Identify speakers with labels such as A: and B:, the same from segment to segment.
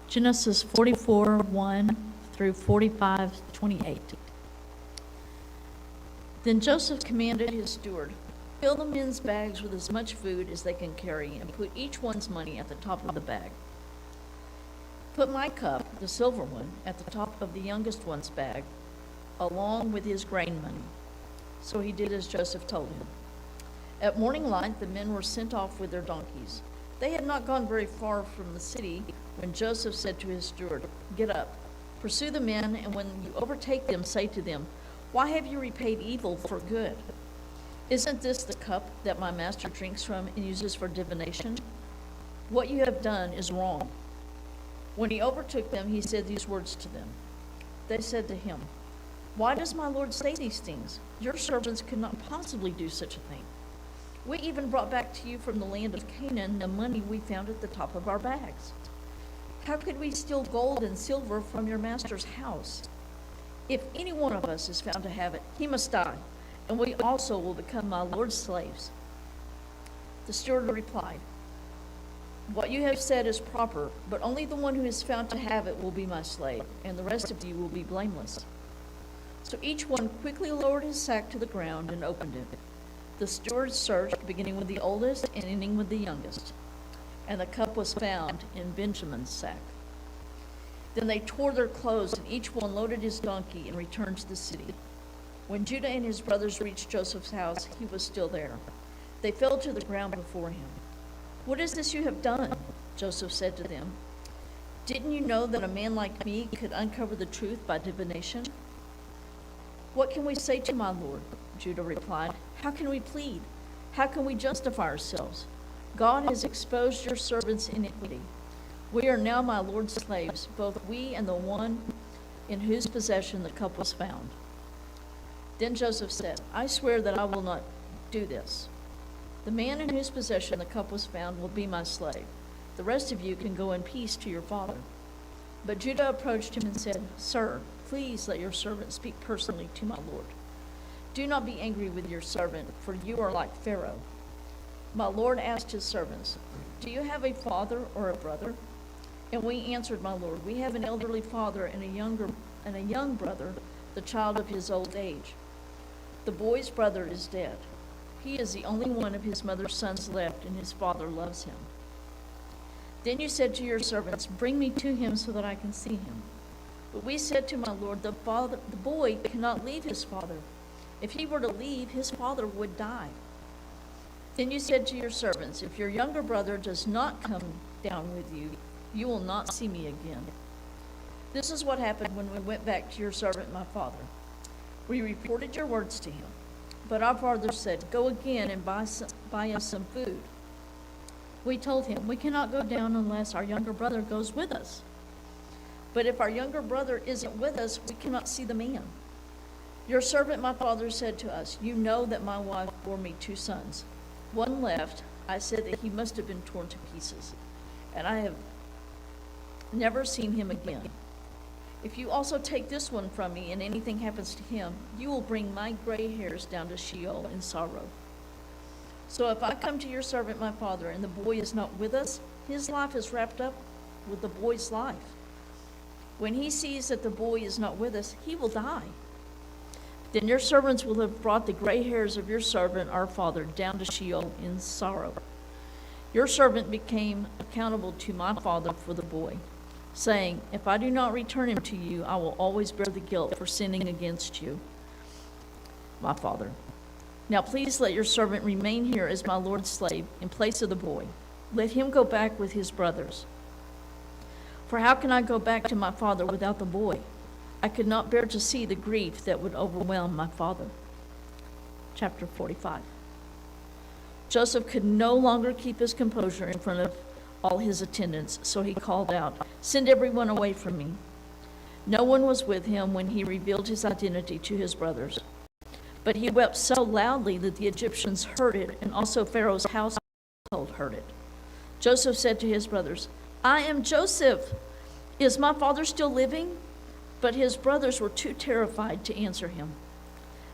A: Genesis 44:1 through 45:28. Then Joseph commanded his steward, "Fill the men's bags with as much food as they can carry, and put each one's money at the top of the bag. Put my cup, the silver one, at the top of the youngest one's bag, along with his grain money." So he did as Joseph told him. At morning light, the men were sent off with their donkeys. They had not gone very far from the city when Joseph said to his steward, "Get up, pursue the men, and when you overtake them, say to them, 'Why have you repaid evil for good? Isn't this the cup that my master drinks from and uses for divination? What you have done is wrong.'" When he overtook them, he said these words to them. They said to him, "Why does my lord say these things? Your servants could not possibly do such a thing. We even brought back to you from the land of Canaan the money we found at the top of our bags. How could we steal gold and silver from your master's house? If any one of us is found to have it, he must die, and we also will become my lord's slaves." The steward replied, "What you have said is proper, but only the one who is found to have it will be my slave, and the rest of you will be blameless." So each one quickly lowered his sack to the ground and opened it. The steward searched, beginning with the oldest and ending with the youngest, and the cup was found in Benjamin's sack. Then they tore their clothes, and each one loaded his donkey and returned to the city. When Judah and his brothers reached Joseph's house, he was still there. They fell to the ground before him. "What is this you have done?" Joseph said to them. "Didn't you know that a man like me could uncover the truth by divination?" "What can we say to my lord?" Judah replied. "How can we plead? How can we justify ourselves? God has exposed your servants' iniquity. We are now my lord's slaves, both we and the one in whose possession the cup was found." Then Joseph said, "I swear that I will not do this. The man in whose possession the cup was found will be my slave. The rest of you can go in peace to your father." But Judah approached him and said, "Sir, please let your servant speak personally to my lord. Do not be angry with your servant, for you are like Pharaoh." My lord asked his servants, "Do you have a father or a brother?" And we answered, "My lord, we have an elderly father and a young brother, the child of his old age. The boy's brother is dead. He is the only one of his mother's sons left, and his father loves him." Then you said to your servants, "Bring me to him so that I can see him." But we said to my lord, the boy cannot leave his father. If he were to leave, his father would die." Then you said to your servants, "If your younger brother does not come down with you, you will not see me again." This is what happened when we went back to your servant my father. We reported your words to him. But our father said, "Go again and buy us some food." We told him, "We cannot go down unless our younger brother goes with us. But if our younger brother isn't with us, we cannot see the man." Your servant my father said to us, "You know that my wife bore me 2 sons. One left. I said that he must have been torn to pieces, and I have never seen him again. If you also take this one from me and anything happens to him, you will bring my gray hairs down to Sheol in sorrow. So if I come to your servant my father and the boy is not with us, his life is wrapped up with the boy's life. When he sees that the boy is not with us, he will die. Then your servants will have brought the gray hairs of your servant, our father, down to Sheol in sorrow." Your servant became accountable to my father for the boy, saying, "If I do not return him to you, I will always bear the guilt for sinning against you, my father. Now please let your servant remain here as my lord's slave in place of the boy. Let him go back with his brothers. For how can I go back to my father without the boy? I could not bear to see the grief that would overwhelm my father." Chapter 45. Joseph could no longer keep his composure in front of all his attendants, so he called out, "Send everyone away from me." No one was with him when he revealed his identity to his brothers. But he wept so loudly that the Egyptians heard it, and also Pharaoh's household heard it. Joseph said to his brothers, "I am Joseph. Is my father still living?" But his brothers were too terrified to answer him.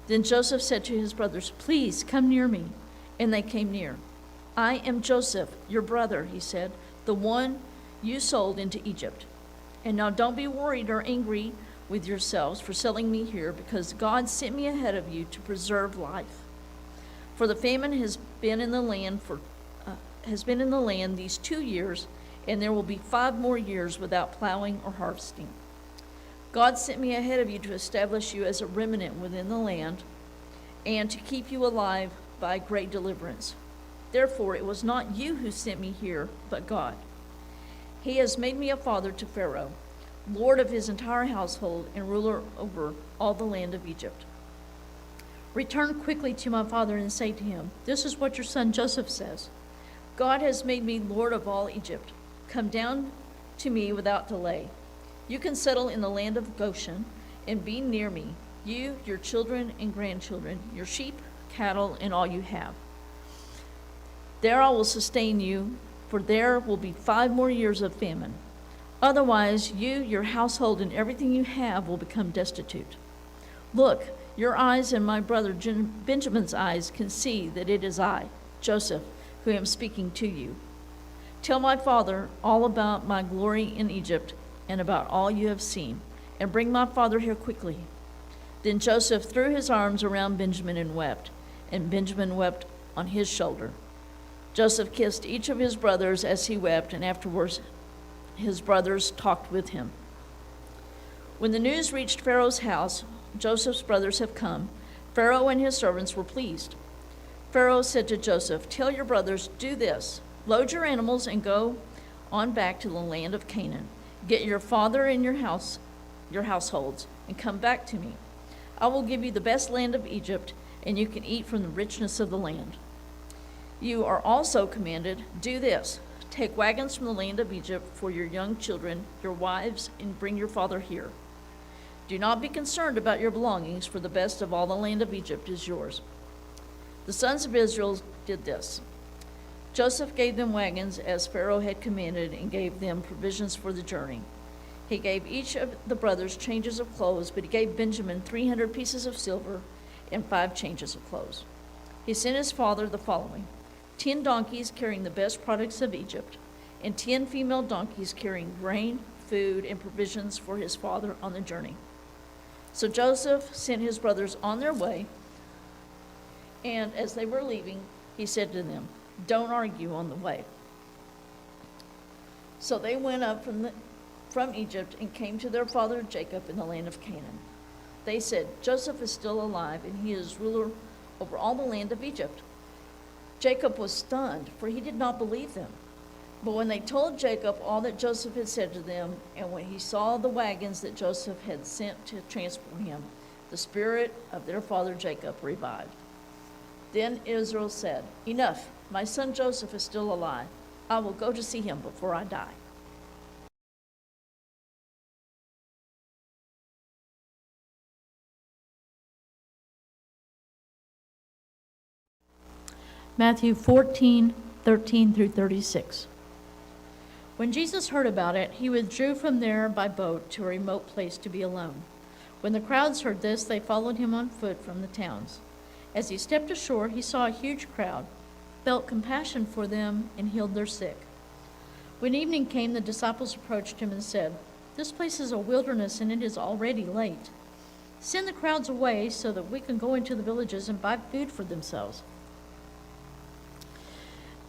A: Then Joseph said to his brothers, "Please come near me." And they came near. "I am Joseph, your brother," he said, "the one you sold into Egypt. And now don't be worried or angry with yourselves for selling me here, because God sent me ahead of you to preserve life. For the famine has been in the land these 2 years, and there will be 5 more years without plowing or harvesting. God sent me ahead of you to establish you as a remnant within the land and to keep you alive by great deliverance. Therefore, it was not you who sent me here, but God. He has made me a father to Pharaoh, lord of his entire household and ruler over all the land of Egypt. Return quickly to my father and say to him, this is what your son Joseph says. God has made me lord of all Egypt. Come down to me without delay. You can settle in the land of Goshen and be near me, you, your children and grandchildren, your sheep, cattle, and all you have. There I will sustain you, for there will be 5 more years of famine. Otherwise, you, your household, and everything you have will become destitute. Look, your eyes and my brother Benjamin's eyes can see that it is I, Joseph, who am speaking to you. Tell my father all about my glory in Egypt and about all you have seen, and bring my father here quickly. Then Joseph threw his arms around Benjamin and Benjamin wept on his shoulder. Joseph kissed each of his brothers as he wept, and afterwards his brothers talked with him. When the news reached Pharaoh's house, Joseph's brothers have come, Pharaoh and his servants were pleased. Pharaoh said to Joseph, tell your brothers, do this, load your animals and go on back to the land of Canaan. Get your father and your households, and come back to me. I will give you the best land of Egypt, and you can eat from the richness of the land. You are also commanded, do this, take wagons from the land of Egypt for your young children, your wives, and bring your father here. Do not be concerned about your belongings, for the best of all the land of Egypt is yours. The sons of Israel did this. Joseph gave them wagons as Pharaoh had commanded and gave them provisions for the journey. He gave each of the brothers changes of clothes, but he gave Benjamin 300 pieces of silver and 5 changes of clothes. He sent his father the following: 10 donkeys carrying the best products of Egypt, and 10 female donkeys carrying grain, food, and provisions for his father on the journey. So Joseph sent his brothers on their way, and as they were leaving, he said to them, don't argue on the way. So they went up from Egypt and came to their father Jacob in the land of Canaan. They said, Joseph is still alive, and he is ruler over all the land of Egypt. Jacob was stunned, for he did not believe them. But when they told Jacob all that Joseph had said to them, and when he saw the wagons that Joseph had sent to transport him, the spirit of their father Jacob revived. Then Israel said, enough, my son Joseph is still alive. I will go to see him before I die. Matthew 14:13 through 36. When Jesus heard about it, he withdrew from there by boat to a remote place to be alone. When the crowds heard this, they followed him on foot from the towns. As he stepped ashore, he saw a huge crowd, felt compassion for them, and healed their sick. When evening came, the disciples approached him and said, this place is a wilderness, and it is already late. Send the crowds away so that we can go into the villages and buy food for themselves.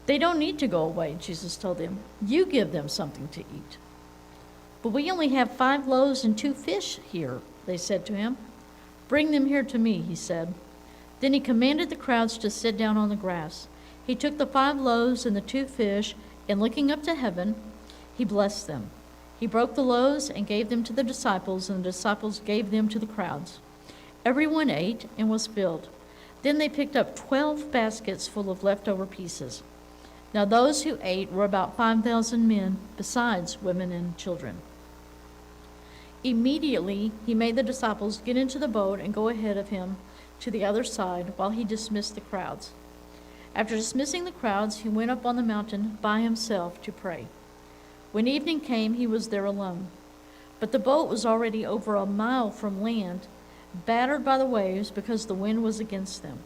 A: They don't need to go away, Jesus told them. You give them something to eat. But we only have 5 loaves and 2 fish here, they said to him. Bring them here to me, he said. Then he commanded the crowds to sit down on the grass. He took the 5 loaves and the 2 fish, and looking up to heaven, he blessed them. He broke the loaves and gave them to the disciples, and the disciples gave them to the crowds. Everyone ate and was filled. Then they picked up 12 baskets full of leftover pieces. Now those who ate were about 5,000 men, besides women and children. Immediately he made the disciples get into the boat and go ahead of him to the other side while he dismissed the crowds. After dismissing the crowds, he went up on the mountain by himself to pray. When evening came, he was there alone. But the boat was already over a mile from land, battered by the waves because the wind was against them.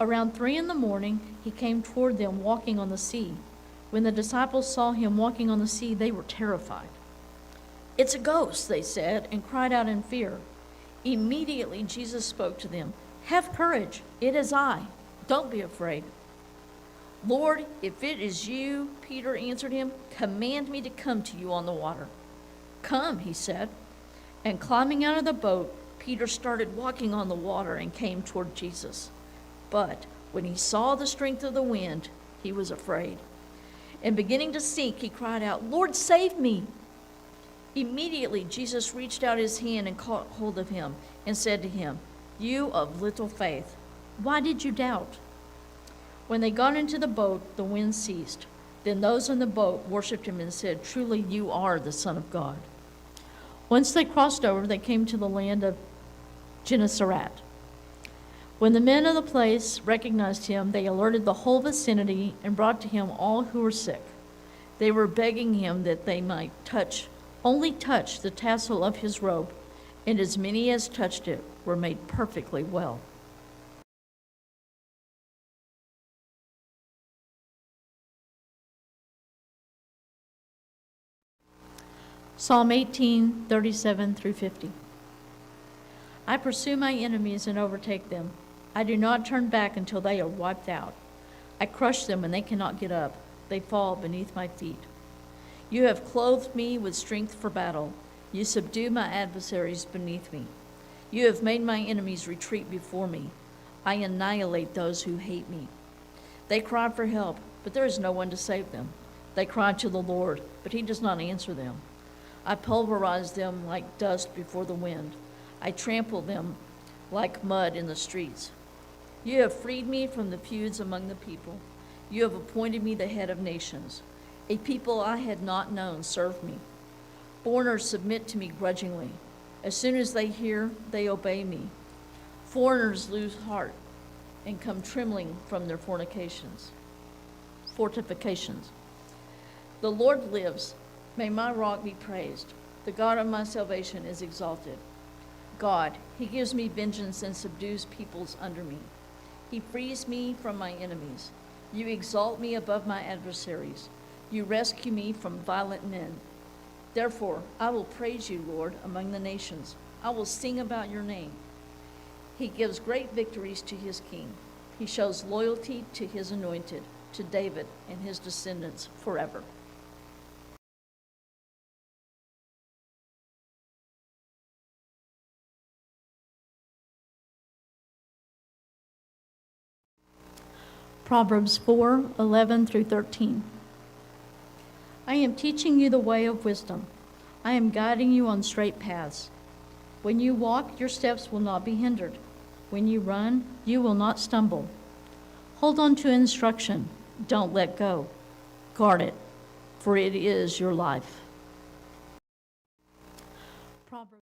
A: Around 3 a.m, he came toward them walking on the sea. When the disciples saw him walking on the sea, they were terrified. "It's a ghost," they said, and cried out in fear. Immediately Jesus spoke to them. "Have courage, it is I. Don't be afraid." "Lord, if it is you," Peter answered him, "command me to come to you on the water." "Come," he said. And climbing out of the boat, Peter started walking on the water and came toward Jesus. But when he saw the strength of the wind, he was afraid. And beginning to sink, he cried out, "Lord, save me!" Immediately Jesus reached out his hand and caught hold of him and said to him, "You of little faith, why did you doubt?" When they got into the boat, the wind ceased. Then those in the boat worshipped him and said, "Truly you are the Son of God." Once they crossed over, they came to the land of Gennesaret. When the men of the place recognized him, they alerted the whole vicinity and brought to him all who were sick. They were begging him that they might only touch the tassel of his robe, and as many as touched it were made perfectly well. Psalm 18, 37 through 50. I pursue my enemies and overtake them. I do not turn back until they are wiped out. I crush them and they cannot get up. They fall beneath my feet. You have clothed me with strength for battle. You subdue my adversaries beneath me. You have made my enemies retreat before me. I annihilate those who hate me. They cry for help, but there is no one to save them. They cry to the Lord, but he does not answer them. I pulverize them like dust before the wind. I trample them like mud in the streets. You have freed me from the feuds among the people. You have appointed me the head of nations. A people I had not known serve me. Foreigners submit to me grudgingly. As soon as they hear, they obey me. Foreigners lose heart and come trembling from their fortifications. The Lord lives. May my rock be praised. The God of my salvation is exalted. God, he gives me vengeance and subdues peoples under me. He frees me from my enemies. You exalt me above my adversaries. You rescue me from violent men. Therefore, I will praise you, Lord, among the nations. I will sing about your name. He gives great victories to his king. He shows loyalty to his anointed, to David and his descendants forever. Proverbs 4:11 through 13. I am teaching you the way of wisdom. I am guiding you on straight paths. When you walk, your steps will not be hindered. When you run, you will not stumble. Hold on to instruction. Don't let go. Guard it, for it is your life. Proverbs